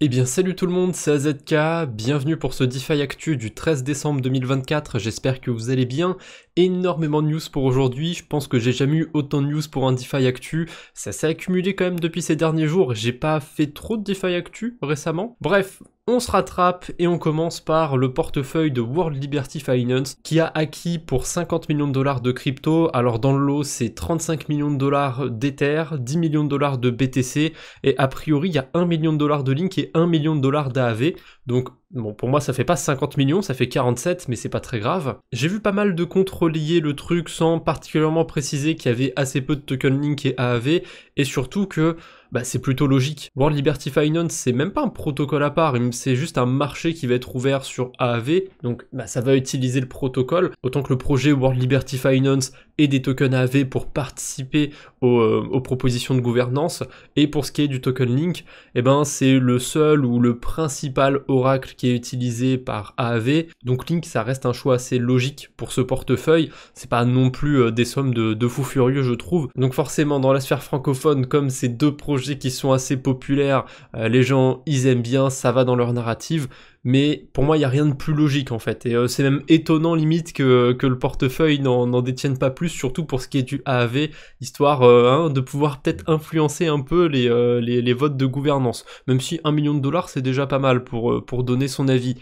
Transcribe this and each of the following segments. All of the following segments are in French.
Eh bien salut tout le monde, c'est AZK, bienvenue pour ce DeFi Actu du 13 décembre 2024, j'espère que vous allez bien. Énormément de news pour aujourd'hui, je pense que j'ai jamais eu autant de news pour un DeFi Actu, ça s'est accumulé quand même depuis ces derniers jours, j'ai pas fait trop de DeFi Actu récemment. Bref, on se rattrape et on commence par le portefeuille de World Liberty Finance qui a acquis pour 50 millions de dollars de crypto. Alors dans le lot c'est 35 millions de dollars d'Ether, 10 millions de dollars de BTC et a priori il y a 1 million de dollars de Link et 1 million de dollars d'AAV. Donc bon, pour moi ça fait pas 50 millions, ça fait 47 mais c'est pas très grave. J'ai vu pas mal de comptes relayer le truc sans particulièrement préciser qu'il y avait assez peu de token Link et AAV et surtout que c'est plutôt logique. World Liberty Finance, c'est même pas un protocole à part, c'est juste un marché qui va être ouvert sur AAV, donc ça va utiliser le protocole, autant que le projet World Liberty Finance ait des tokens AAV pour participer aux propositions de gouvernance, et pour ce qui est du token Link, c'est le seul ou le principal oracle qui est utilisé par AAV, donc Link ça reste un choix assez logique pour ce portefeuille, c'est pas non plus des sommes de fous furieux je trouve, donc forcément dans la sphère francophone, comme ces deux projets qui sont assez populaires, les gens ils aiment bien, ça va dans leur narrative, mais pour moi il n'y a rien de plus logique en fait, et c'est même étonnant limite que le portefeuille n'en détienne pas plus, surtout pour ce qui est du AAV, histoire de pouvoir peut-être influencer un peu les votes de gouvernance, même si 1 million de dollars c'est déjà pas mal pour donner son avis.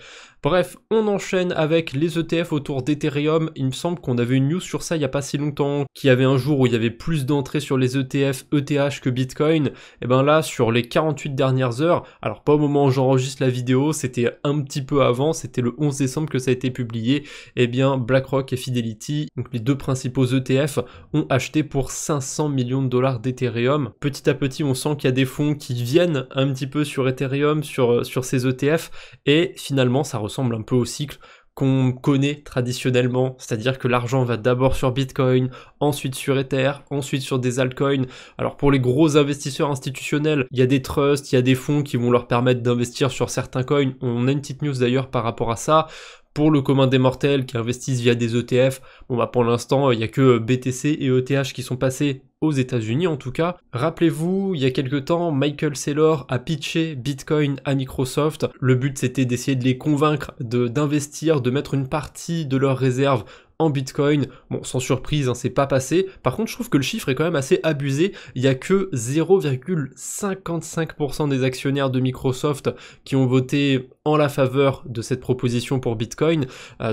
Bref, on enchaîne avec les ETF autour d'Ethereum. Il me semble qu'on avait une news sur ça il n'y a pas si longtemps, qu'il y avait un jour où il y avait plus d'entrées sur les ETF ETH que Bitcoin. Et là, sur les 48 dernières heures, alors pas au moment où j'enregistre la vidéo, c'était un petit peu avant, c'était le 11 décembre que ça a été publié, BlackRock et Fidelity, donc les deux principaux ETF, ont acheté pour 500 millions de dollars d'Ethereum. Petit à petit, on sent qu'il y a des fonds qui viennent un petit peu sur Ethereum, sur ces ETF, et finalement, ça ressemble un peu au cycle qu'on connaît traditionnellement, c'est-à-dire que l'argent va d'abord sur Bitcoin, ensuite sur Ether, ensuite sur des altcoins. Alors pour les gros investisseurs institutionnels, il y a des trusts, il y a des fonds qui vont leur permettre d'investir sur certains coins. On a une petite news d'ailleurs par rapport à ça. Pour le commun des mortels qui investissent via des ETF, pour l'instant, il n'y a que BTC et ETH qui sont passés aux États-Unis en tout cas. Rappelez-vous, il y a quelques temps, Michael Saylor a pitché Bitcoin à Microsoft. Le but c'était d'essayer de les convaincre d'investir, de mettre une partie de leurs réserves en Bitcoin. Bon, sans surprise, c'est pas passé. Par contre, je trouve que le chiffre est quand même assez abusé. Il y a que 0,55% des actionnaires de Microsoft qui ont voté en la faveur de cette proposition pour Bitcoin.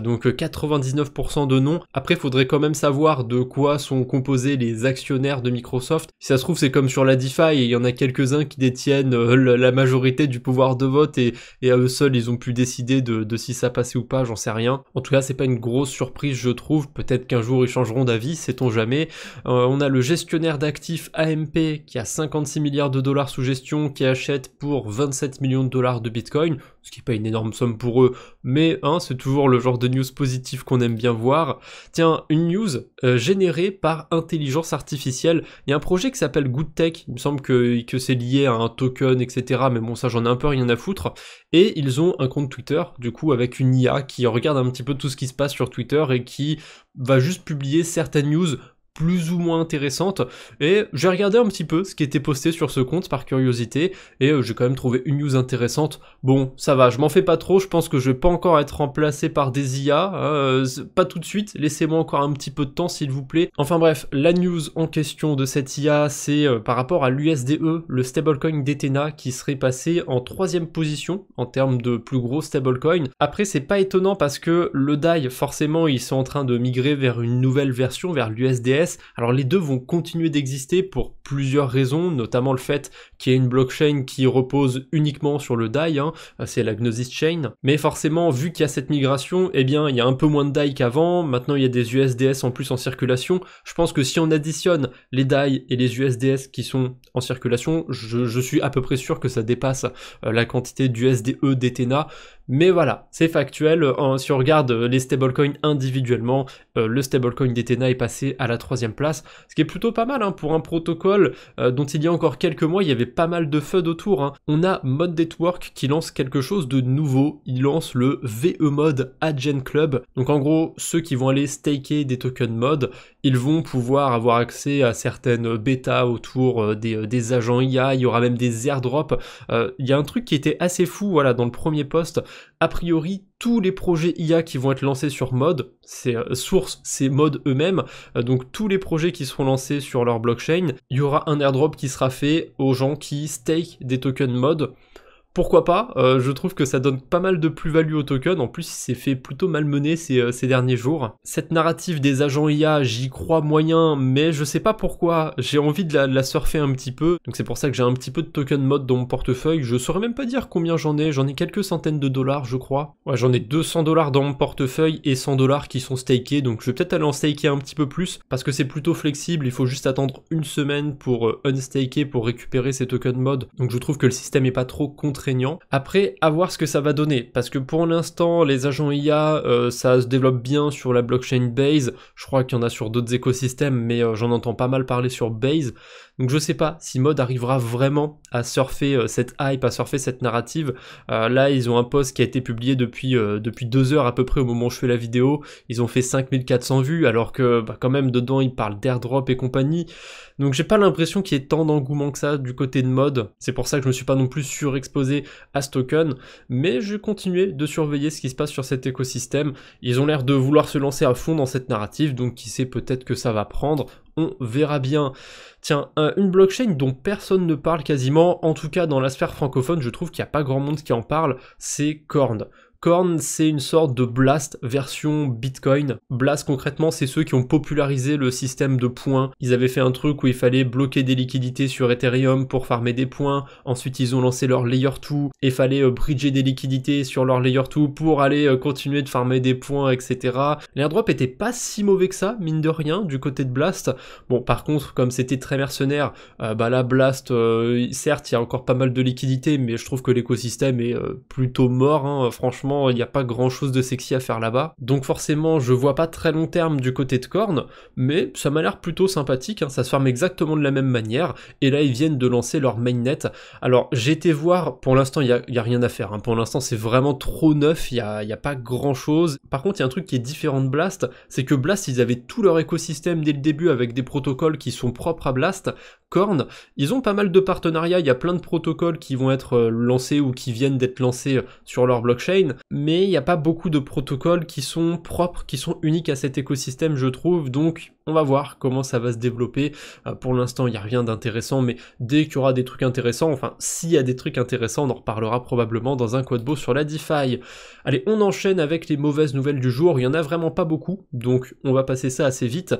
Donc 99% de non. Après, il faudrait quand même savoir de quoi sont composés les actionnaires de Microsoft. Si ça se trouve, c'est comme sur la DeFi, et il y en a quelques-uns qui détiennent la majorité du pouvoir de vote, et à eux seuls, ils ont pu décider de si ça passait ou pas, j'en sais rien. En tout cas, c'est pas une grosse surprise, je trouve. Peut-être qu'un jour, ils changeront d'avis, sait-on jamais. On a le gestionnaire d'actifs AMP qui a 56 milliards de dollars sous gestion, qui achète pour 27 millions de dollars de Bitcoin, ce qui est pas une énorme somme pour eux, mais c'est toujours le genre de news positive qu'on aime bien voir. Tiens, une news générée par intelligence artificielle. Il y a un projet qui s'appelle GoodTech, il me semble que c'est lié à un token, etc. Mais bon, ça j'en ai un peu rien à foutre. Et ils ont un compte Twitter, du coup, avec une IA qui regarde un petit peu tout ce qui se passe sur Twitter et qui va juste publier certaines news plus ou moins intéressante, et j'ai regardé un petit peu ce qui était posté sur ce compte par curiosité, et j'ai quand même trouvé une news intéressante. Bon, ça va, je m'en fais pas trop, je pense que je vais pas encore être remplacé par des IA, pas tout de suite, laissez-moi encore un petit peu de temps s'il vous plaît. Enfin bref, la news en question de cette IA, c'est par rapport à l'USDE, le stablecoin d'Ethena, qui serait passé en 3e position en termes de plus gros stablecoin. Après, c'est pas étonnant parce que le DAI, forcément, ils sont en train de migrer vers une nouvelle version, vers l'USDS. Alors les deux vont continuer d'exister pour plusieurs raisons, notamment le fait qu'il y ait une blockchain qui repose uniquement sur le DAI, c'est la Gnosis Chain, mais forcément vu qu'il y a cette migration, il y a un peu moins de DAI qu'avant, maintenant il y a des USDS en plus en circulation. Je pense que si on additionne les DAI et les USDS qui sont en circulation, je suis à peu près sûr que ça dépasse la quantité d'USDE d'Ethena, Mais voilà, c'est factuel, si on regarde les stablecoins individuellement, le stablecoin d'Ethena est passé à la 3e place, ce qui est plutôt pas mal hein, pour un protocole dont il y a encore quelques mois, il y avait pas mal de FUD autour. Hein. On a Mod Network qui lance quelque chose de nouveau, il lance le VE Mod Agent Club, donc en gros, ceux qui vont aller staker des tokens mod, ils vont pouvoir avoir accès à certaines bêtas autour des agents IA, il y aura même des airdrops. Il y a un truc qui était assez fou, voilà, dans le premier post, a priori, tous les projets IA qui vont être lancés sur Mod, c'est source, c'est Mod eux-mêmes, donc tous les projets qui seront lancés sur leur blockchain, il y aura un airdrop qui sera fait aux gens qui stake des tokens Mod. Pourquoi pas, je trouve que ça donne pas mal de plus-value au token, en plus il s'est fait plutôt malmener ces derniers jours. Cette narrative des agents IA, j'y crois moyen, mais je sais pas pourquoi, j'ai envie de la surfer un petit peu, donc c'est pour ça que j'ai un petit peu de token mod dans mon portefeuille, je saurais même pas dire combien j'en ai quelques centaines de dollars je crois. Ouais, j'en ai 200 $ dans mon portefeuille et 100 $ qui sont stakés, donc je vais peut-être aller en staker un petit peu plus, parce que c'est plutôt flexible, il faut juste attendre une semaine pour unstaker, pour récupérer ces tokens mod, donc je trouve que le système est pas trop contraignant. Après, à voir ce que ça va donner, parce que pour l'instant, les agents IA, ça se développe bien sur la blockchain Base, je crois qu'il y en a sur d'autres écosystèmes, mais j'en entends pas mal parler sur Base, donc je sais pas si Mod arrivera vraiment à surfer cette hype, à surfer cette narrative. Là, ils ont un post qui a été publié depuis 2 heures à peu près au moment où je fais la vidéo, ils ont fait 5400 vues, alors que quand même dedans, ils parlent d'airdrop et compagnie, donc j'ai pas l'impression qu'il y ait tant d'engouement que ça du côté de Mod, c'est pour ça que je me suis pas non plus surexposé à ce token, mais je vais continuer de surveiller ce qui se passe sur cet écosystème. Ils ont l'air de vouloir se lancer à fond dans cette narrative, donc qui sait, peut-être que ça va prendre, on verra bien. Tiens, une blockchain dont personne ne parle quasiment, en tout cas dans la sphère francophone, je trouve qu'il n'y a pas grand monde qui en parle, c'est Corn. Corn, c'est une sorte de Blast version Bitcoin. Blast, concrètement, c'est ceux qui ont popularisé le système de points. Ils avaient fait un truc où il fallait bloquer des liquidités sur Ethereum pour farmer des points. Ensuite, ils ont lancé leur Layer 2 et fallait bridger des liquidités sur leur Layer 2 pour aller continuer de farmer des points, etc. L'airdrop était pas si mauvais que ça, mine de rien, du côté de Blast. Bon, par contre, comme c'était très mercenaire, là, Blast, certes, il y a encore pas mal de liquidités, mais je trouve que l'écosystème est plutôt mort, hein, franchement. Il n'y a pas grand chose de sexy à faire là-bas, donc forcément je vois pas très long terme du côté de Corn, mais ça m'a l'air plutôt sympathique, hein, ça se forme exactement de la même manière, et là ils viennent de lancer leur mainnet. Alors j'ai été voir, pour l'instant il y a rien à faire, hein. Pour l'instant c'est vraiment trop neuf, il y a pas grand chose. Par contre il y a un truc qui est différent de Blast, c'est que Blast ils avaient tout leur écosystème dès le début avec des protocoles qui sont propres à Blast. Corn, ils ont pas mal de partenariats, il y a plein de protocoles qui vont être lancés ou qui viennent d'être lancés sur leur blockchain, mais il n'y a pas beaucoup de protocoles qui sont propres, qui sont uniques à cet écosystème, je trouve, donc on va voir comment ça va se développer. Pour l'instant, il n'y a rien d'intéressant, mais dès qu'il y aura des trucs intéressants, enfin, s'il y a des trucs intéressants, on en reparlera probablement dans un Quadbo sur la DeFi. Allez, on enchaîne avec les mauvaises nouvelles du jour, il y en a vraiment pas beaucoup, donc on va passer ça assez vite.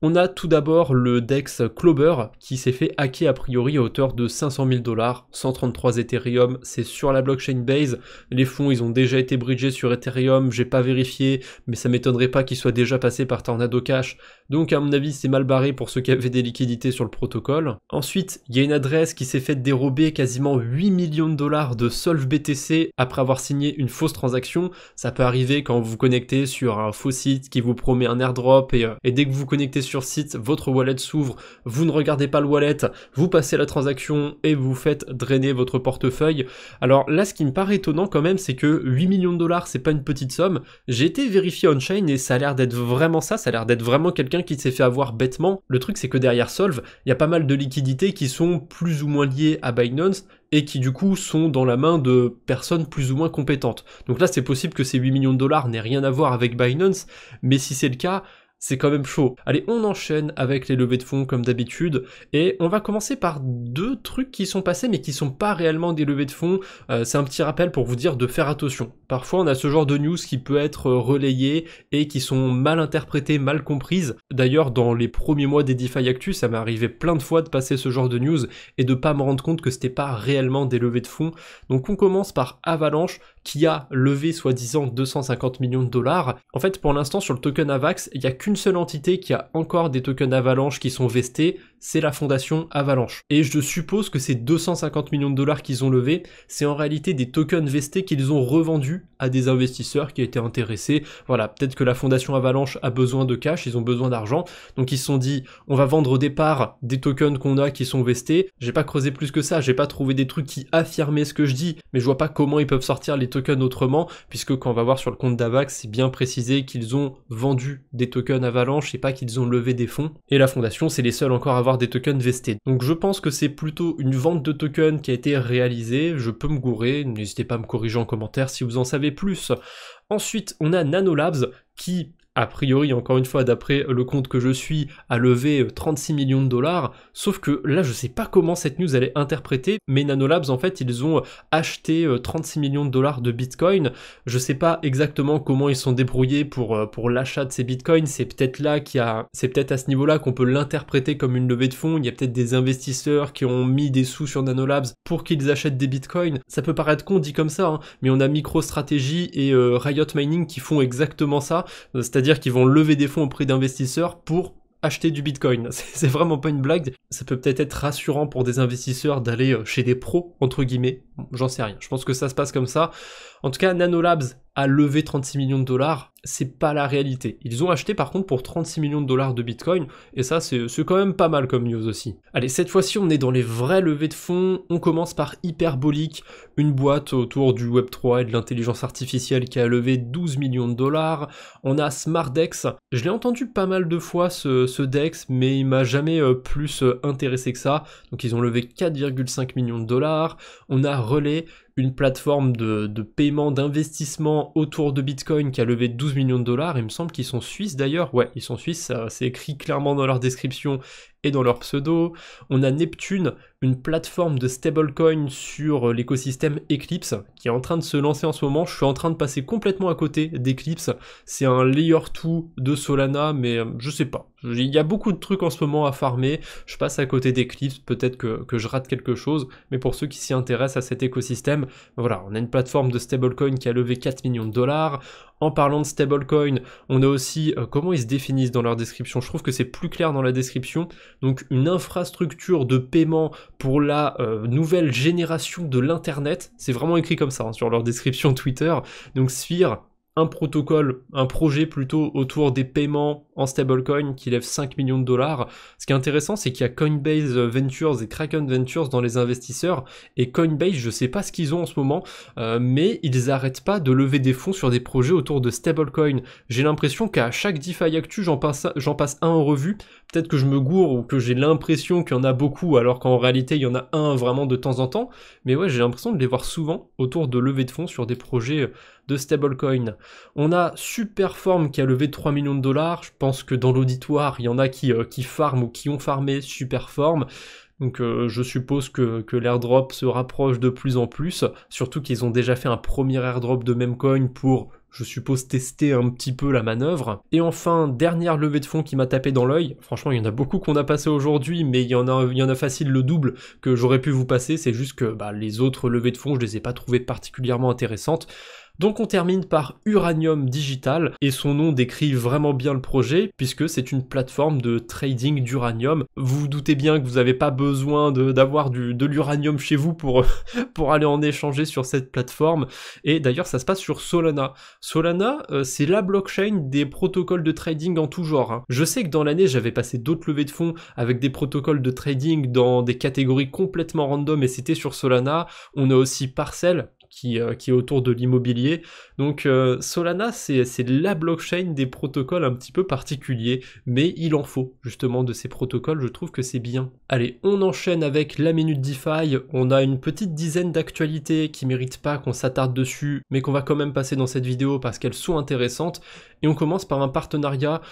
On a tout d'abord le DEX Clover qui s'est fait hacker a priori à hauteur de 500 000 $, 133 Ethereum, c'est sur la blockchain Base, les fonds ils ont déjà été bridgés sur Ethereum, j'ai pas vérifié, mais ça m'étonnerait pas qu'ils soient déjà passés par Tornado Cash, donc à mon avis c'est mal barré pour ceux qui avaient des liquidités sur le protocole. Ensuite, il y a une adresse qui s'est fait dérober quasiment 8 millions de dollars de Solve BTC après avoir signé une fausse transaction, ça peut arriver quand vous vous connectez sur un faux site qui vous promet un airdrop et dès que vous vous connectez sur site, votre wallet s'ouvre, vous ne regardez pas le wallet, vous passez la transaction et vous faites drainer votre portefeuille. Alors là, ce qui me paraît étonnant quand même, c'est que 8 millions de dollars, c'est pas une petite somme. J'ai été vérifié on-chain et ça a l'air d'être vraiment ça, ça a l'air d'être vraiment quelqu'un qui s'est fait avoir bêtement. Le truc, c'est que derrière Solve, il y a pas mal de liquidités qui sont plus ou moins liées à Binance et qui du coup sont dans la main de personnes plus ou moins compétentes. Donc là, c'est possible que ces 8 millions de dollars n'aient rien à voir avec Binance, mais si c'est le cas, c'est quand même chaud. Allez, on enchaîne avec les levées de fonds comme d'habitude, et on va commencer par deux trucs qui sont passés mais qui sont pas réellement des levées de fonds. C'est un petit rappel pour vous dire de faire attention. Parfois on a ce genre de news qui peut être relayé et qui sont mal interprétées, mal comprises. D'ailleurs dans les premiers mois des DeFi Actu, ça m'est arrivé plein de fois de passer ce genre de news et de pas me rendre compte que c'était pas réellement des levées de fonds. Donc on commence par Avalanche qui a levé soi-disant 250 millions de dollars. En fait pour l'instant sur le token Avax, il y a qu'une seule entité qui a encore des tokens Avalanche qui sont vestés, c'est la fondation Avalanche. Et je suppose que ces 250 millions de dollars qu'ils ont levés, c'est en réalité des tokens vestés qu'ils ont revendus à des investisseurs qui étaient intéressés. Voilà, peut-être que la fondation Avalanche a besoin de cash, ils ont besoin d'argent, donc ils se sont dit, on va vendre au départ des tokens qu'on a qui sont vestés. J'ai pas creusé plus que ça, j'ai pas trouvé des trucs qui affirmaient ce que je dis, mais je vois pas comment ils peuvent sortir les tokens autrement, puisque quand on va voir sur le compte d'Avax, c'est bien précisé qu'ils ont vendu des tokens Avalanche et pas qu'ils ont levé des fonds. Et la fondation, c'est les seuls encore à avoir des tokens vestés. Donc je pense que c'est plutôt une vente de tokens qui a été réalisée, je peux me gourer, n'hésitez pas à me corriger en commentaire si vous en savez plus. Ensuite, on a Nanolabs qui, a priori, encore une fois, d'après le compte que je suis, a levé 36 millions de dollars, sauf que là, je sais pas comment cette news elle est interprétée, mais Nanolabs, en fait, ils ont acheté 36 millions de dollars de Bitcoin. Je sais pas exactement comment ils sont débrouillés pour l'achat de ces Bitcoins, c'est peut-être à ce niveau-là qu'on peut l'interpréter comme une levée de fonds, il y a peut-être des investisseurs qui ont mis des sous sur Nanolabs pour qu'ils achètent des Bitcoins. Ça peut paraître con dit comme ça, hein, mais on a MicroStrategy et Riot Mining qui font exactement ça, c'est-à-dire qu'ils vont lever des fonds auprès d'investisseurs pour acheter du Bitcoin. C'est vraiment pas une blague. Ça peut peut-être être rassurant pour des investisseurs d'aller chez des pros, entre guillemets. J'en sais rien. Je pense que ça se passe comme ça. En tout cas, Nanolabs a levé 36 millions de dollars. C'est pas la réalité. Ils ont acheté par contre pour 36 millions de dollars de Bitcoin. Et ça, c'est quand même pas mal comme news aussi. Allez, cette fois-ci, on est dans les vraies levées de fonds. On commence par Hyperbolic, une boîte autour du Web3 et de l'intelligence artificielle qui a levé 12 millions de dollars. On a SmartDex. Je l'ai entendu pas mal de fois ce DEX, mais il m'a jamais plus intéressé que ça. Donc ils ont levé 4,5 millions de dollars. On a Relay, une plateforme de paiement d'investissement autour de Bitcoin qui a levé 12 millions de dollars, il me semble qu'ils sont suisses d'ailleurs, ouais, ils sont suisses, c'est écrit clairement dans leur description et dans leur pseudo. On a Neptune, une plateforme de stablecoin sur l'écosystème Eclipse, qui est en train de se lancer en ce moment. Je suis en train de passer complètement à côté d'Eclipse, c'est un layer 2 de Solana, mais je sais pas. Il y a beaucoup de trucs en ce moment à farmer, je passe à côté d'Eclipse, peut-être que je rate quelque chose, mais pour ceux qui s'y intéressent à cet écosystème, voilà, on a une plateforme de stablecoin qui a levé 4 millions de dollars. En parlant de stablecoin, on a aussi, comment ils se définissent dans leur description, je trouve que c'est plus clair dans la description, donc une infrastructure de paiement pour la nouvelle génération de l'internet, c'est vraiment écrit comme ça hein, sur leur description Twitter, donc Sphere, un protocole, un projet plutôt autour des paiements en stablecoin qui lève 5 millions de dollars. Ce qui est intéressant, c'est qu'il y a Coinbase Ventures et Kraken Ventures dans les investisseurs, et Coinbase, je sais pas ce qu'ils ont en ce moment, mais ils arrêtent pas de lever des fonds sur des projets autour de stablecoin. J'ai l'impression qu'à chaque DeFi Actu, j'en passe un en revue, peut-être que je me gourre ou que j'ai l'impression qu'il y en a beaucoup, alors qu'en réalité, il y en a un vraiment de temps en temps, mais ouais, j'ai l'impression de les voir souvent autour de levées de fonds sur des projets de stablecoin. On a Superform qui a levé 3 millions de dollars, je pense que dans l'auditoire, il y en a qui farment ou qui ont farmé Superform, donc je suppose que l'airdrop se rapproche de plus en plus, surtout qu'ils ont déjà fait un premier airdrop de Memcoin pour, je suppose, tester un petit peu la manœuvre. Et enfin, dernière levée de fonds qui m'a tapé dans l'œil, franchement il y en a beaucoup qu'on a passé aujourd'hui, mais il y en a facile le double que j'aurais pu vous passer, c'est juste que les autres levées de fonds, je les ai pas trouvées particulièrement intéressantes. Donc on termine par Uranium Digital, et son nom décrit vraiment bien le projet, puisque c'est une plateforme de trading d'uranium. Vous vous doutez bien que vous n'avez pas besoin d'avoir de l'uranium chez vous pour aller en échanger sur cette plateforme, et d'ailleurs ça se passe sur Solana. Solana, c'est la blockchain des protocoles de trading en tout genre. Hein. Je sais que dans l'année j'avais passé d'autres levées de fonds avec des protocoles de trading dans des catégories complètement random, et c'était sur Solana. On a aussi Parcel, qui est autour de l'immobilier. Donc Solana, c'est la blockchain des protocoles un petit peu particuliers, mais il en faut justement de ces protocoles, je trouve que c'est bien. Allez, on enchaîne avec la Minute DeFi, on a une petite dizaine d'actualités qui méritent pas qu'on s'attarde dessus, mais qu'on va quand même passer dans cette vidéo parce qu'elles sont intéressantes, et on commence par un partenariat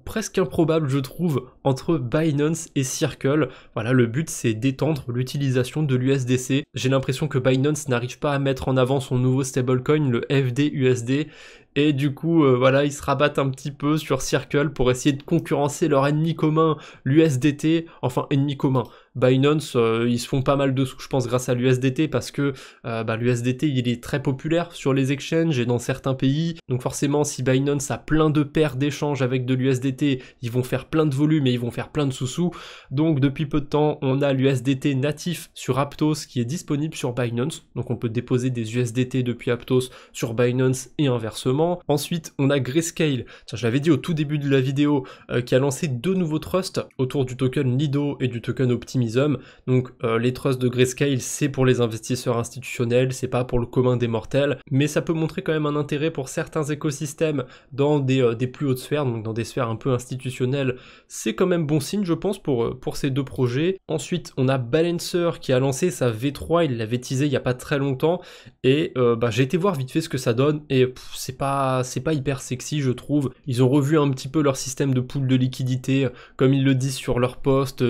presque improbable je trouve, entre Binance et Circle. Voilà, le but c'est d'étendre l'utilisation de l'USDC. J'ai l'impression que Binance n'arrive pas à mettre en avant son nouveau stablecoin, le FDUSD, et du coup voilà, ils se rabattent un petit peu sur Circle pour essayer de concurrencer leur ennemi commun, l'USDT, enfin ennemi commun, Binance, ils se font pas mal de sous, je pense, grâce à l'USDT, parce que l'USDT, il est très populaire sur les exchanges et dans certains pays. Donc forcément, si Binance a plein de paires d'échanges avec de l'USDT, ils vont faire plein de volume et ils vont faire plein de sous-sous. Donc depuis peu de temps, on a l'USDT natif sur Aptos qui est disponible sur Binance. Donc on peut déposer des USDT depuis Aptos sur Binance et inversement. Ensuite, on a Grayscale. Tiens, je l'avais dit au tout début de la vidéo, qui a lancé 2 nouveaux trusts autour du token Lido et du token Optimism. Donc les trusts de Grayscale, c'est pour les investisseurs institutionnels, c'est pas pour le commun des mortels, mais ça peut montrer quand même un intérêt pour certains écosystèmes dans des plus hautes sphères, donc dans des sphères un peu institutionnelles. C'est quand même bon signe, je pense, pour ces 2 projets. Ensuite, on a Balancer qui a lancé sa V3, il l'avait teasé il y a pas très longtemps, et j'ai été voir vite fait ce que ça donne, et c'est pas hyper sexy, je trouve. Ils ont revu un petit peu leur système de pool de liquidité, comme ils le disent sur leur post,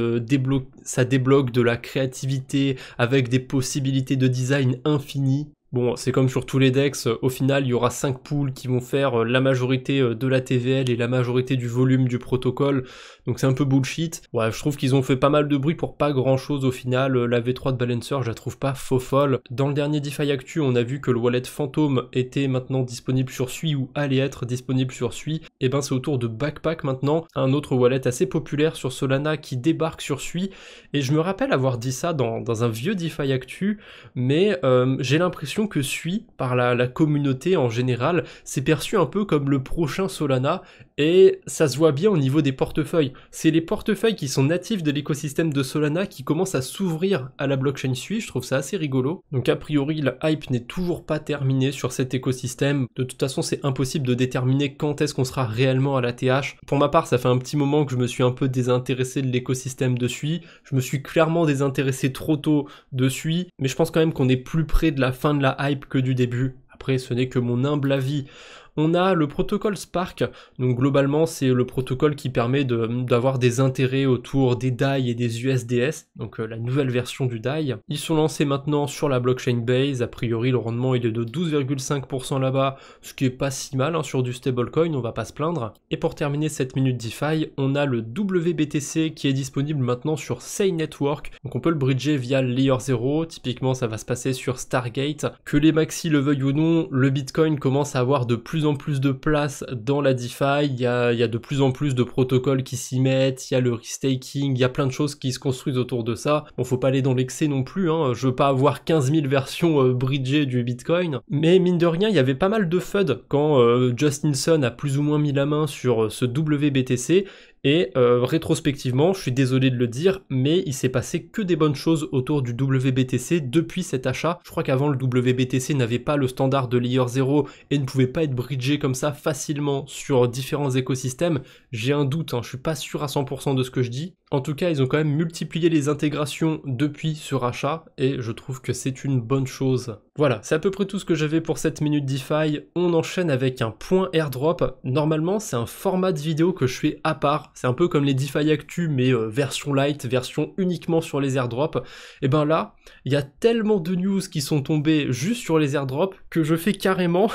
ça débloque de la créativité avec des possibilités de design infinies. Bon, c'est comme sur tous les DEX, au final, il y aura 5 pools qui vont faire la majorité de la TVL et la majorité du volume du protocole, donc c'est un peu bullshit. Ouais, je trouve qu'ils ont fait pas mal de bruit pour pas grand chose au final. La V3 de Balancer, je la trouve pas faux folle. Dans le dernier DeFi Actu, on a vu que le wallet Phantom était maintenant disponible sur Sui, ou allait être disponible sur Sui. Et ben c'est au tour de Backpack maintenant, un autre wallet assez populaire sur Solana qui débarque sur Sui, et je me rappelle avoir dit ça dans un vieux DeFi Actu, mais j'ai l'impression que Sui, par la communauté en général, c'est perçu un peu comme le prochain Solana, et ça se voit bien au niveau des portefeuilles. C'est les portefeuilles qui sont natifs de l'écosystème de Solana qui commencent à s'ouvrir à la blockchain Sui, je trouve ça assez rigolo. Donc a priori, la hype n'est toujours pas terminée sur cet écosystème. De toute façon, c'est impossible de déterminer quand est-ce qu'on sera réellement à la TH. Pour ma part, ça fait un petit moment que je me suis un peu désintéressé de l'écosystème de Sui. Je me suis clairement désintéressé trop tôt de Sui, mais je pense quand même qu'on est plus près de la fin de la hype que du début. Après, ce n'est que mon humble avis. On a le protocole Spark, donc globalement c'est le protocole qui permet d'avoir des intérêts autour des DAI et des USDS, donc la nouvelle version du DAI. Ils sont lancés maintenant sur la blockchain Base, a priori le rendement il est de 12,5% là-bas, ce qui est pas si mal hein, sur du stablecoin, on va pas se plaindre. Et pour terminer cette minute DeFi, on a le WBTC qui est disponible maintenant sur Sei Network, donc on peut le bridger via le Layer 0, typiquement ça va se passer sur Stargate. Que les maxis le veuillent ou non, le Bitcoin commence à avoir de plus en plus de place dans la DeFi, il y a de plus en plus de protocoles qui s'y mettent, il y a le restaking, il y a plein de choses qui se construisent autour de ça. Bon, faut pas aller dans l'excès non plus, hein. Je veux pas avoir 15 000 versions bridgées du Bitcoin, mais mine de rien, il y avait pas mal de FUD quand Justin Sun a plus ou moins mis la main sur ce WBTC, et rétrospectivement, je suis désolé de le dire, mais il s'est passé que des bonnes choses autour du WBTC depuis cet achat. Je crois qu'avant le WBTC n'avait pas le standard de Layer 0 et ne pouvait pas être bridgé comme ça facilement sur différents écosystèmes. J'ai un doute, hein, je suis pas sûr à 100% de ce que je dis. En tout cas, ils ont quand même multiplié les intégrations depuis ce rachat, et je trouve que c'est une bonne chose. Voilà, c'est à peu près tout ce que j'avais pour cette minute DeFi. On enchaîne avec un point airdrop. Normalement, c'est un format de vidéo que je fais à part. C'est un peu comme les DeFi Actu, mais version light, version uniquement sur les airdrops. Et ben là, il y a tellement de news qui sont tombées juste sur les airdrops que je fais carrément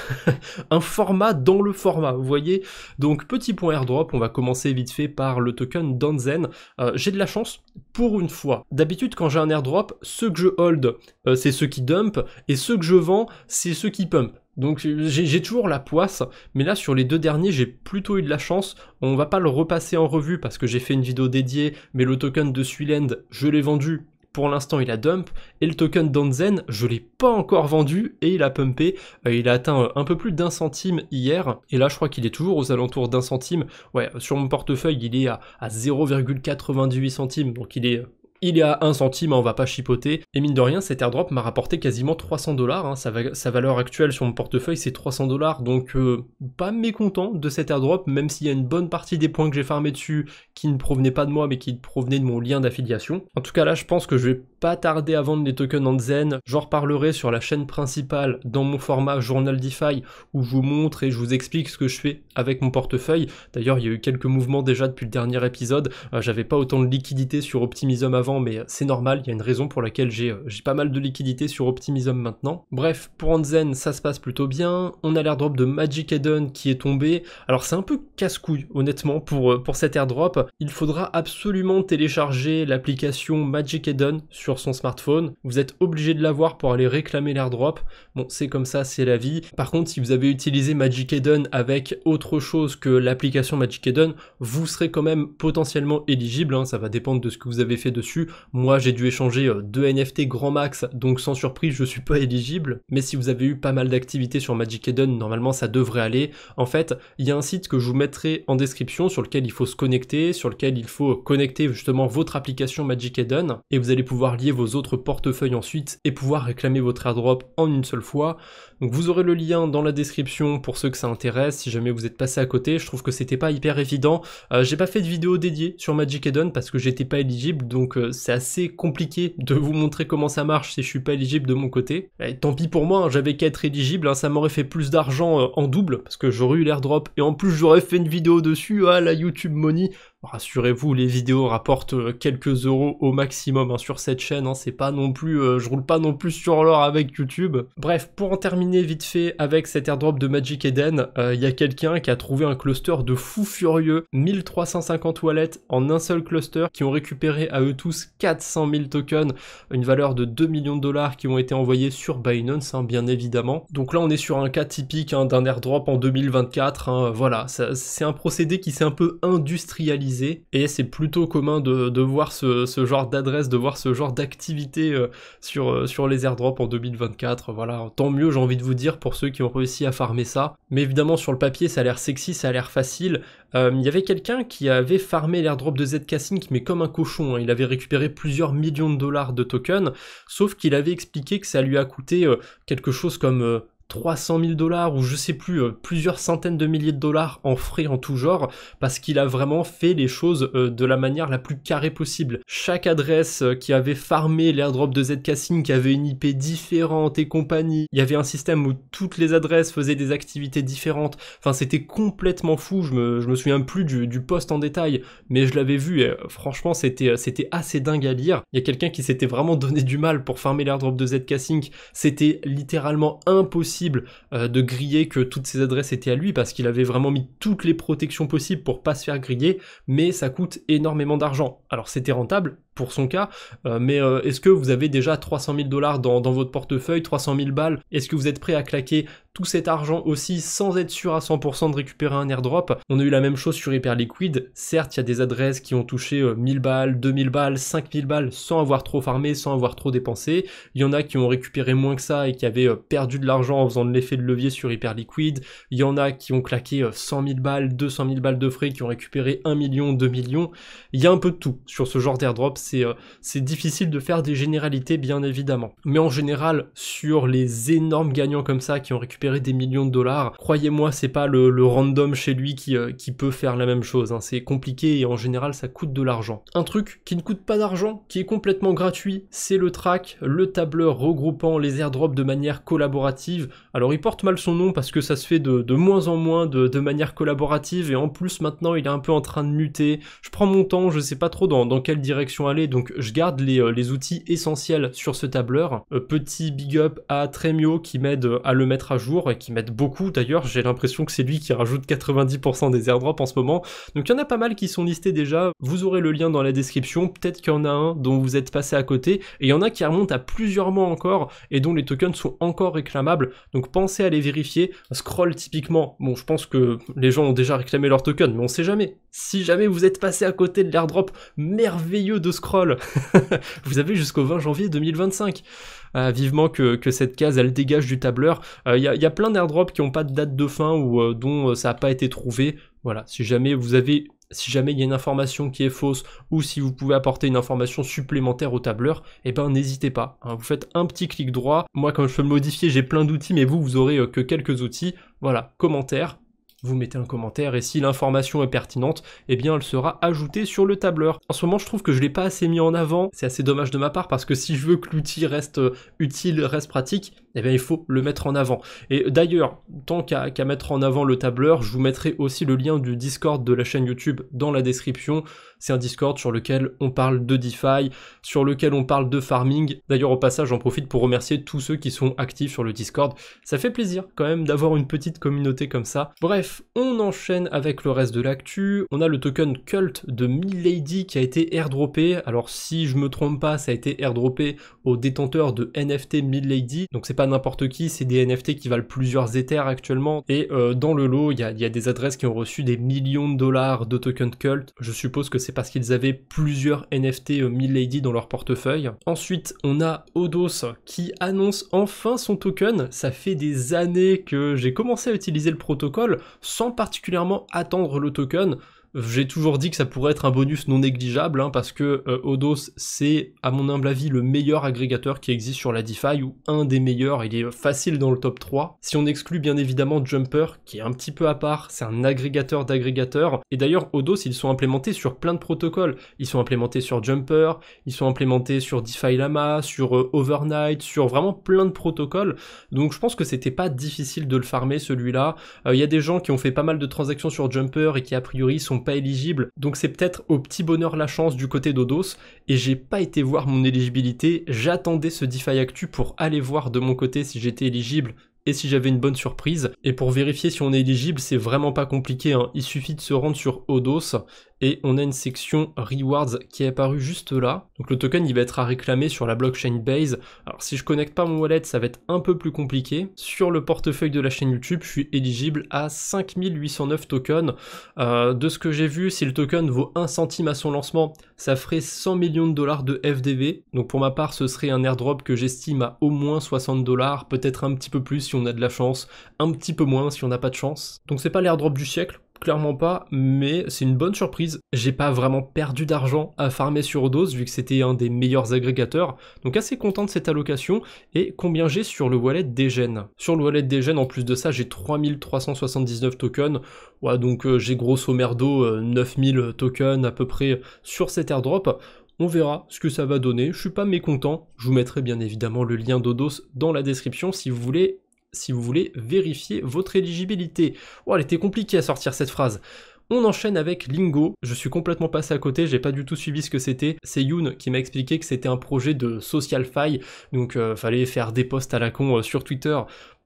un format dans le format, vous voyez. Donc petit point airdrop, on va commencer vite fait par le token Danzen. J'ai de la chance pour une fois. D'habitude quand j'ai un airdrop, ceux que je hold, c'est ceux qui dump, et ceux que je vends, c'est ceux qui pump. Donc j'ai toujours la poisse, mais là sur les 2 derniers j'ai plutôt eu de la chance. On va pas le repasser en revue parce que j'ai fait une vidéo dédiée, mais le token de Suiland, je l'ai vendu. Pour l'instant, il a dump, et le token Danzen, je l'ai pas encore vendu, et il a pumpé, il a atteint un peu plus d'1 centime hier, et là je crois qu'il est toujours aux alentours d'1 centime, ouais, sur mon portefeuille il est à 0,98 centimes, donc il est à 1 centime, on va pas chipoter, et mine de rien, cet airdrop m'a rapporté quasiment 300 $, hein, sa valeur actuelle sur mon portefeuille c'est 300 $, donc pas mécontent de cet airdrop, même s'il y a une bonne partie des points que j'ai farmé dessus qui ne provenaient pas de moi, mais qui provenaient de mon lien d'affiliation. En tout cas là, je pense que je vais pas tarder à vendre les tokens Danzen, j'en reparlerai sur la chaîne principale dans mon format Journal DeFi, où je vous montre et je vous explique ce que je fais avec mon portefeuille. D'ailleurs, il y a eu quelques mouvements déjà depuis le dernier épisode, j'avais pas autant de liquidité sur Optimism avant, avant, mais c'est normal, il y a une raison pour laquelle j'ai pas mal de liquidités sur Optimism maintenant. Bref, pour Anzen, ça se passe plutôt bien. On a l'airdrop de Magic Eden qui est tombé. Alors c'est un peu casse-couille, honnêtement, pour cet airdrop. Il faudra absolument télécharger l'application Magic Eden sur son smartphone. Vous êtes obligé de l'avoir pour aller réclamer l'airdrop. Bon, c'est comme ça, c'est la vie. Par contre, si vous avez utilisé Magic Eden avec autre chose que l'application Magic Eden, vous serez quand même potentiellement éligible, hein, ça va dépendre de ce que vous avez fait dessus. Moi, j'ai dû échanger 2 NFT grand max, donc sans surprise, je suis pas éligible. Mais si vous avez eu pas mal d'activités sur Magic Eden, normalement, ça devrait aller. En fait, il y a un site que je vous mettrai en description sur lequel il faut se connecter, sur lequel il faut connecter justement votre application Magic Eden, et vous allez pouvoir lier vos autres portefeuilles ensuite et pouvoir réclamer votre airdrop en une seule fois. Donc vous aurez le lien dans la description pour ceux que ça intéresse, si jamais vous êtes passé à côté. Je trouve que c'était pas hyper évident. J'ai pas fait de vidéo dédiée sur Magic Eden parce que j'étais pas éligible, donc c'est assez compliqué de vous montrer comment ça marche si je suis pas éligible de mon côté. Et tant pis pour moi, hein, j'avais qu'à être éligible, hein, ça m'aurait fait plus d'argent en double, parce que j'aurais eu l'airdrop, et en plus j'aurais fait une vidéo dessus, la YouTube Money. Rassurez-vous, les vidéos rapportent quelques euros au maximum hein, sur cette chaîne, hein, c'est pas non plus, je roule pas non plus sur l'or avec YouTube. Bref, pour en terminer vite fait avec cet airdrop de Magic Eden, il y a quelqu'un qui a trouvé un cluster de fous furieux, 1350 wallets en un seul cluster, qui ont récupéré à eux tous 400 000 tokens, une valeur de 2 millions de dollars qui ont été envoyés sur Binance, hein, bien évidemment. Donc là on est sur un cas typique hein, d'un airdrop en 2024, hein, voilà, c'est un procédé qui s'est un peu industrialisé, et c'est plutôt commun de voir ce genre d'adresse, de voir ce genre d'activité sur les airdrops en 2024, voilà, tant mieux j'ai envie de vous dire pour ceux qui ont réussi à farmer ça. Mais évidemment sur le papier ça a l'air sexy, ça a l'air facile. Il y avait quelqu'un qui avait farmé l'airdrop de ZK Sync mais comme un cochon, hein. Il avait récupéré plusieurs millions de dollars de tokens, sauf qu'il avait expliqué que ça lui a coûté quelque chose comme 300 000 dollars ou je sais plus, plusieurs centaines de milliers de dollars en frais en tout genre, parce qu'il a vraiment fait les choses de la manière la plus carrée possible. Chaque adresse qui avait farmé l'airdrop de ZK Sync avait une IP différente et compagnie. Il y avait un système où toutes les adresses faisaient des activités différentes. Enfin, c'était complètement fou. Je me souviens plus du post en détail, mais je l'avais vu et franchement, c'était assez dingue à lire. Il y a quelqu'un qui s'était vraiment donné du mal pour farmer l'airdrop de ZK Sync. C'était littéralement impossible de griller que toutes ces adresses étaient à lui parce qu'il avait vraiment mis toutes les protections possibles pour pas se faire griller, mais ça coûte énormément d'argent. Alors c'était rentable pour son cas, mais est-ce que vous avez déjà 300 000 dollars dans votre portefeuille, 300 000 balles? Est-ce que vous êtes prêt à claquer tout cet argent aussi sans être sûr à 100% de récupérer un airdrop? On a eu la même chose sur Hyperliquid. Certes, il y a des adresses qui ont touché 1000 balles, 2000 balles, 5000 balles sans avoir trop farmé, sans avoir trop dépensé. Il y en a qui ont récupéré moins que ça et qui avaient perdu de l'argent en faisant de l'effet de levier sur Hyperliquid. Il y en a qui ont claqué 100 000 balles, 200 000 balles de frais, qui ont récupéré 1 million, 2 millions. Il y a un peu de tout sur ce genre d'airdrop. C'est difficile de faire des généralités bien évidemment. Mais en général, sur les énormes gagnants comme ça qui ont récupéré des millions de dollars, croyez-moi, c'est pas le random chez lui qui peut faire la même chose, hein. C'est compliqué et en général ça coûte de l'argent. Un truc qui ne coûte pas d'argent, qui est complètement gratuit, c'est le track, le tableur regroupant les airdrops de manière collaborative. Alors il porte mal son nom parce que ça se fait de moins en moins de manière collaborative, et en plus maintenant il est un peu en train de muter. Je prends mon temps, je sais pas trop dans quelle direction aller, donc je garde les outils essentiels sur ce tableur. Petit big up à Tremio qui m'aide à le mettre à jour et qui m'aide beaucoup d'ailleurs. J'ai l'impression que c'est lui qui rajoute 90% des airdrops en ce moment. Donc il y en a pas mal qui sont listés déjà. Vous aurez le lien dans la description. Peut-être qu'il y en a un dont vous êtes passé à côté, et il y en a qui remontent à plusieurs mois encore et dont les tokens sont encore réclamables. Donc pensez à les vérifier. Scroll typiquement, bon je pense que les gens ont déjà réclamé leurs tokens, mais on sait jamais. Si jamais vous êtes passé à côté de l'airdrop merveilleux de Scroll, vous avez jusqu'au 20 janvier 2025. Vivement que cette case elle dégage du tableur. Il y a plein d'airdrops qui n'ont pas de date de fin ou dont ça n'a pas été trouvé. Voilà, si jamais il y a une information qui est fausse ou si vous pouvez apporter une information supplémentaire au tableur, eh ben n'hésitez pas, hein. Vous faites un petit clic droit. Moi quand je peux le modifier, j'ai plein d'outils, mais vous aurez que quelques outils. Voilà, commentaire. Vous mettez un commentaire et si l'information est pertinente, eh bien elle sera ajoutée sur le tableur. En ce moment je trouve que je l'ai pas assez mis en avant, c'est assez dommage de ma part parce que si je veux que l'outil reste utile, reste pratique, eh bien il faut le mettre en avant. Et d'ailleurs, tant qu'à mettre en avant le tableur, je vous mettrai aussi le lien du Discord de la chaîne YouTube dans la description. C'est un Discord sur lequel on parle de DeFi, sur lequel on parle de farming. D'ailleurs au passage j'en profite pour remercier tous ceux qui sont actifs sur le Discord. Ça fait plaisir quand même d'avoir une petite communauté comme ça. Bref, on enchaîne avec le reste de l'actu. On a le token Cult de Milady qui a été airdroppé. Alors si je me trompe pas, ça a été airdroppé aux détenteurs de NFT Milady. Donc c'est pas n'importe qui, c'est des NFT qui valent plusieurs Ethers actuellement. Et dans le lot, il y a des adresses qui ont reçu des millions de dollars de tokens Cult. Je suppose que c'est parce qu'ils avaient plusieurs NFT Milady dans leur portefeuille. Ensuite, on a Odos qui annonce enfin son token. Ça fait des années que j'ai commencé à utiliser le protocole sans particulièrement attendre le token. J'ai toujours dit que ça pourrait être un bonus non négligeable, hein, parce que Odos, c'est, à mon humble avis, le meilleur agrégateur qui existe sur la DeFi, ou un des meilleurs, il est facile dans le top 3. Si on exclut bien évidemment Jumper, qui est un petit peu à part, c'est un agrégateur d'agrégateurs, et d'ailleurs Odos, ils sont implémentés sur plein de protocoles. Ils sont implémentés sur Jumper, ils sont implémentés sur DeFi Lama, sur Overnight, sur vraiment plein de protocoles, donc je pense que c'était pas difficile de le farmer celui-là. Il y a des gens qui ont fait pas mal de transactions sur Jumper et qui a priori sont pas éligibles, donc c'est peut-être au petit bonheur la chance du côté d'Odos, et j'ai pas été voir mon éligibilité, j'attendais ce DeFi Actu pour aller voir de mon côté si j'étais éligible et si j'avais une bonne surprise, et pour vérifier si on est éligible, c'est vraiment pas compliqué, hein. Il suffit de se rendre sur Odos, et on a une section Rewards qui est apparue juste là, donc le token il va être à réclamer sur la blockchain Base. Alors si je connecte pas mon wallet, ça va être un peu plus compliqué. Sur le portefeuille de la chaîne YouTube, je suis éligible à 5809 tokens. De ce que j'ai vu, si le token vaut 1 centime à son lancement, ça ferait 100 millions de dollars de FDV, donc pour ma part ce serait un airdrop que j'estime à au moins 60 dollars, peut-être un petit peu plus si on a de la chance, un petit peu moins si on n'a pas de chance. Donc c'est pas l'airdrop du siècle, clairement pas, mais c'est une bonne surprise. J'ai pas vraiment perdu d'argent à farmer sur Odos vu que c'était un des meilleurs agrégateurs, donc assez content de cette allocation. Et combien j'ai sur le wallet Degen? Sur le wallet Degen, en plus de ça, j'ai 3379 tokens, ouais, donc j'ai grosso merdo 9000 tokens à peu près sur cet airdrop. On verra ce que ça va donner, je suis pas mécontent, je vous mettrai bien évidemment le lien d'Odos dans la description si vous voulez vérifier votre éligibilité. Oh, elle était compliquée à sortir cette phrase. On enchaîne avec Lingo, je suis complètement passé à côté, j'ai pas du tout suivi ce que c'était. C'est Youn qui m'a expliqué que c'était un projet de SocialFi, donc fallait faire des posts à la con sur Twitter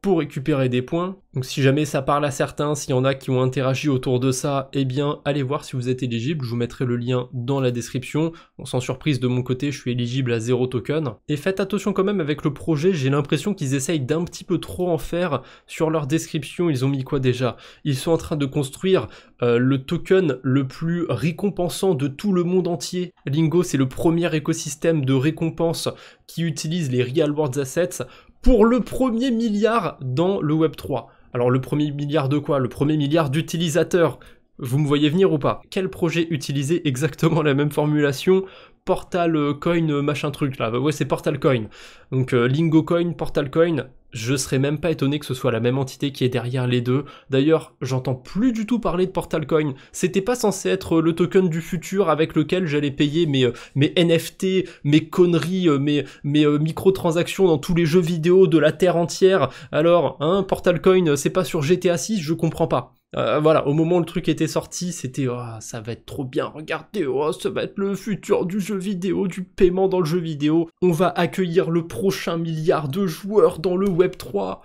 pour récupérer des points. Donc si jamais ça parle à certains, s'il y en a qui ont interagi autour de ça, eh bien allez voir si vous êtes éligible, je vous mettrai le lien dans la description. Bon, sans surprise de mon côté, je suis éligible à 0 token. Et faites attention quand même avec le projet, j'ai l'impression qu'ils essayent d'un petit peu trop en faire. Sur leur description, ils ont mis quoi déjà? Ils sont en train de construire le token le plus récompensant de tout le monde entier. Lingo, c'est le premier écosystème de récompense qui utilise les Real World Assets pour le premier milliard dans le Web3. Alors le premier milliard de quoi? Le premier milliard d'utilisateurs. Vous me voyez venir ou pas? Quel projet utilisait exactement la même formulation? Portal Coin machin truc là, ouais c'est Portal Coin. Donc Lingo Coin, Portal Coin, je serais même pas étonné que ce soit la même entité qui est derrière les deux. D'ailleurs, j'entends plus du tout parler de Portal Coin. C'était pas censé être le token du futur avec lequel j'allais payer mes NFT, mes conneries, mes microtransactions dans tous les jeux vidéo de la Terre entière. Alors, hein, Portal Coin, c'est pas sur GTA 6, je comprends pas. Voilà, au moment où le truc était sorti, c'était oh, ça va être trop bien, regardez, oh, ça va être le futur du jeu vidéo, du paiement dans le jeu vidéo, on va accueillir le prochain milliard de joueurs dans le Web3.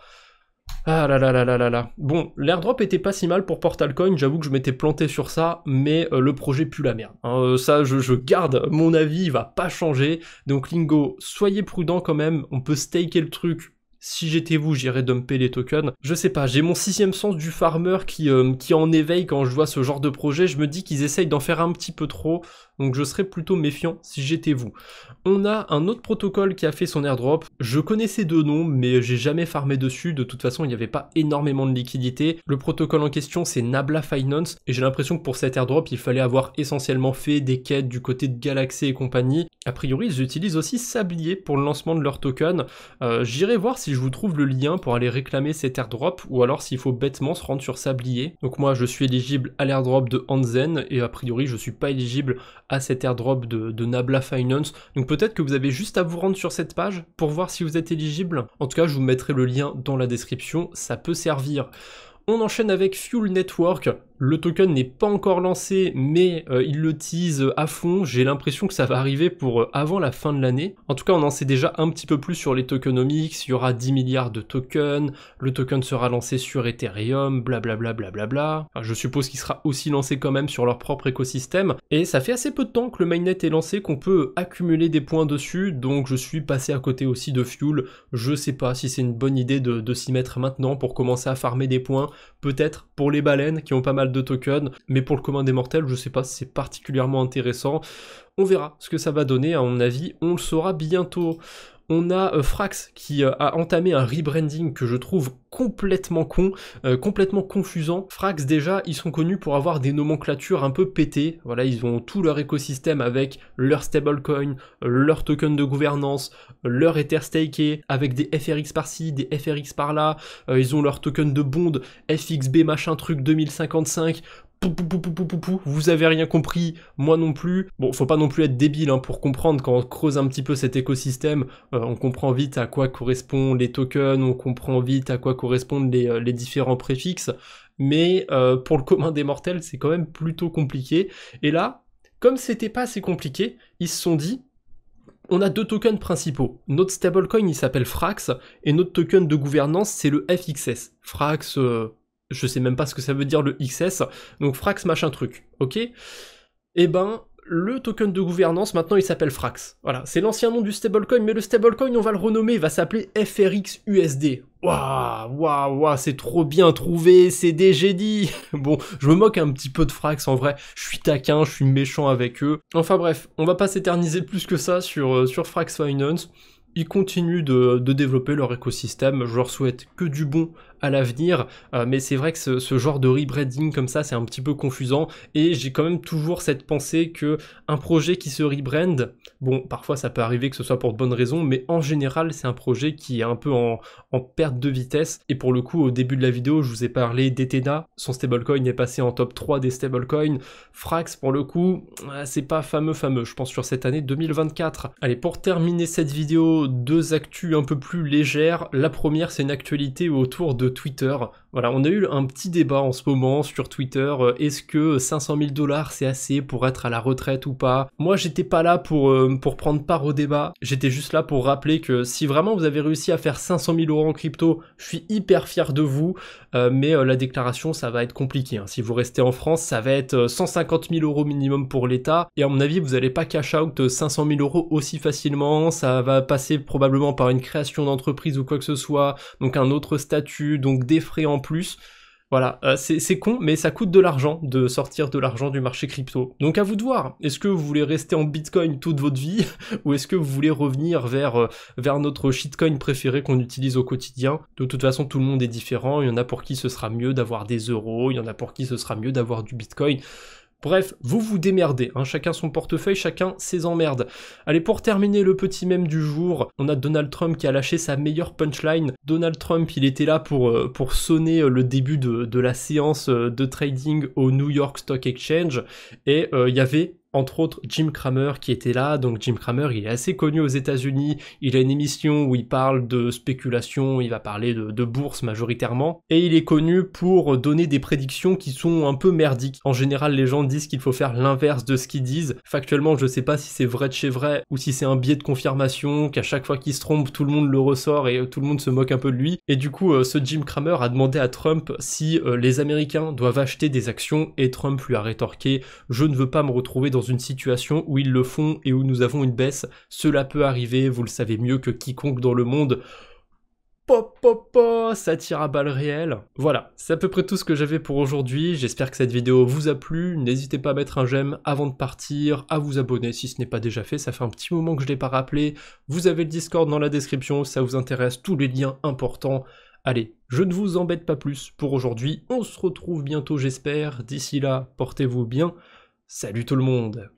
Ah là là là là là là. Bon, l'airdrop était pas si mal pour Portal Coin, j'avoue que je m'étais planté sur ça, mais le projet pue la merde. Hein, ça, je garde mon avis, il va pas changer. Donc Lingo, soyez prudent quand même, on peut staker le truc. Si j'étais vous, j'irais dumper les tokens. Je sais pas, j'ai mon sixième sens du farmer qui en éveille quand je vois ce genre de projet. Je me dis qu'ils essayent d'en faire un petit peu trop, donc je serais plutôt méfiant si j'étais vous. On a un autre protocole qui a fait son airdrop. Je connaissais deux noms, mais j'ai jamais farmé dessus. De toute façon, il n'y avait pas énormément de liquidité. Le protocole en question, c'est Nabla Finance, et j'ai l'impression que pour cet airdrop, il fallait avoir essentiellement fait des quêtes du côté de Galaxy et compagnie. A priori, ils utilisent aussi Sablier pour le lancement de leur token. J'irai voir si je vous trouve le lien pour aller réclamer cet airdrop, ou alors s'il faut bêtement se rendre sur Sablier. Donc moi je suis éligible à l'airdrop de Hansen, et a priori je suis pas éligible à cet airdrop de Nabla Finance. Donc peut-être que vous avez juste à vous rendre sur cette page pour voir si vous êtes éligible. En tout cas, je vous mettrai le lien dans la description, ça peut servir. On enchaîne avec Fuel Network. Le token n'est pas encore lancé, mais il le tease à fond. J'ai l'impression que ça va arriver pour avant la fin de l'année. En tout cas, on en sait déjà un petit peu plus sur les tokenomics. Il y aura 10 milliards de tokens. Le token sera lancé sur Ethereum, blablabla, blablabla. Enfin, je suppose qu'il sera aussi lancé quand même sur leur propre écosystème. Et ça fait assez peu de temps que le mainnet est lancé, qu'on peut accumuler des points dessus. Donc je suis passé à côté aussi de Fuel. Je sais pas si c'est une bonne idée de s'y mettre maintenant pour commencer à farmer des points. Peut-être pour les baleines qui ont pas mal de tokens, mais pour le commun des mortels, je sais pas si c'est particulièrement intéressant. On verra ce que ça va donner, à mon avis, on le saura bientôt. On a Frax qui a entamé un rebranding que je trouve complètement con, complètement confusant. Frax déjà, ils sont connus pour avoir des nomenclatures un peu pétées. Voilà, ils ont tout leur écosystème avec leur stablecoin, leur token de gouvernance, leur Ether staké, avec des FRX par-ci, des FRX par-là. Ils ont leur token de bond, FXB machin truc 2055. Vous avez rien compris, moi non plus. Bon, faut pas non plus être débile hein, pour comprendre. Quand on creuse un petit peu cet écosystème, on comprend vite à quoi correspondent les tokens, on comprend vite à quoi correspondent les différents préfixes, mais pour le commun des mortels, c'est quand même plutôt compliqué. Et là, comme c'était pas assez compliqué, ils se sont dit, on a deux tokens principaux. Notre stablecoin, il s'appelle Frax, et notre token de gouvernance, c'est le FXS. Frax... je sais même pas ce que ça veut dire le XS, donc Frax machin truc, ok? Et ben, le token de gouvernance, maintenant il s'appelle Frax. Voilà, c'est l'ancien nom du stablecoin, mais le stablecoin, on va le renommer, il va s'appeler FRX USD. Waouh, c'est trop bien trouvé, c'est des génies. Bon, je me moque un petit peu de Frax, en vrai, je suis taquin, je suis méchant avec eux. Enfin bref, on va pas s'éterniser plus que ça sur Frax Finance. Ils continuent de développer leur écosystème, je leur souhaite que du bon à l'avenir, mais c'est vrai que ce genre de rebranding comme ça, c'est un petit peu confusant, et j'ai quand même toujours cette pensée que un projet qui se rebrand, bon, parfois ça peut arriver que ce soit pour de bonnes raisons, mais en général, c'est un projet qui est un peu en perte de vitesse, et pour le coup, au début de la vidéo, je vous ai parlé d'Ethena, son stablecoin est passé en top 3 des stablecoins, Frax, pour le coup, c'est pas fameux, je pense sur cette année 2024. Allez, pour terminer cette vidéo, deux actus un peu plus légères. La première, c'est une actualité autour de Twitter. Voilà, on a eu un petit débat en ce moment sur Twitter. Est-ce que 500 000 $ c'est assez pour être à la retraite ou pas? Moi, j'étais pas là pour prendre part au débat. J'étais juste là pour rappeler que si vraiment vous avez réussi à faire 500 000 € en crypto, je suis hyper fier de vous. Mais la déclaration, ça va être compliqué. Hein. Si vous restez en France, ça va être 150 000 € minimum pour l'État. Et à mon avis, vous n'allez pas cash out 500 000 € aussi facilement. Ça va passer probablement par une création d'entreprise ou quoi que ce soit. Donc un autre statut, donc des frais en plus. Voilà, c'est con, mais ça coûte de l'argent de sortir de l'argent du marché crypto. Donc à vous de voir, est-ce que vous voulez rester en Bitcoin toute votre vie, ou est-ce que vous voulez revenir vers notre shitcoin préféré qu'on utilise au quotidien? De toute façon, tout le monde est différent, il y en a pour qui ce sera mieux d'avoir des euros, il y en a pour qui ce sera mieux d'avoir du Bitcoin. Bref, vous vous démerdez, hein, chacun son portefeuille, chacun ses emmerdes. Allez, pour terminer le petit mème du jour, on a Donald Trump qui a lâché sa meilleure punchline. Donald Trump, il était là pour sonner le début de la séance de trading au New York Stock Exchange, et il y avait entre autres Jim Cramer qui était là. Donc Jim Cramer, il est assez connu aux États-Unis, il a une émission où il parle de spéculation, il va parler de bourse majoritairement, et il est connu pour donner des prédictions qui sont un peu merdiques. En général, les gens disent qu'il faut faire l'inverse de ce qu'ils disent. Factuellement, je sais pas si c'est vrai de chez vrai, ou si c'est un biais de confirmation, qu'à chaque fois qu'il se trompe, tout le monde le ressort et tout le monde se moque un peu de lui. Et du coup, ce Jim Cramer a demandé à Trump si les Américains doivent acheter des actions, et Trump lui a rétorqué « Je ne veux pas me retrouver dans une situation où ils le font et où nous avons une baisse, cela peut arriver, vous le savez mieux que quiconque dans le monde. » Ça tire à balles réelles. Voilà, c'est à peu près tout ce que j'avais pour aujourd'hui. J'espère que cette vidéo vous a plu. N'hésitez pas à mettre un j'aime avant de partir, à vous abonner si ce n'est pas déjà fait. Ça fait un petit moment que je ne l'ai pas rappelé. Vous avez le Discord dans la description si ça vous intéresse, tous les liens importants. Allez, je ne vous embête pas plus pour aujourd'hui. On se retrouve bientôt, j'espère. D'ici là, portez-vous bien. Salut tout le monde!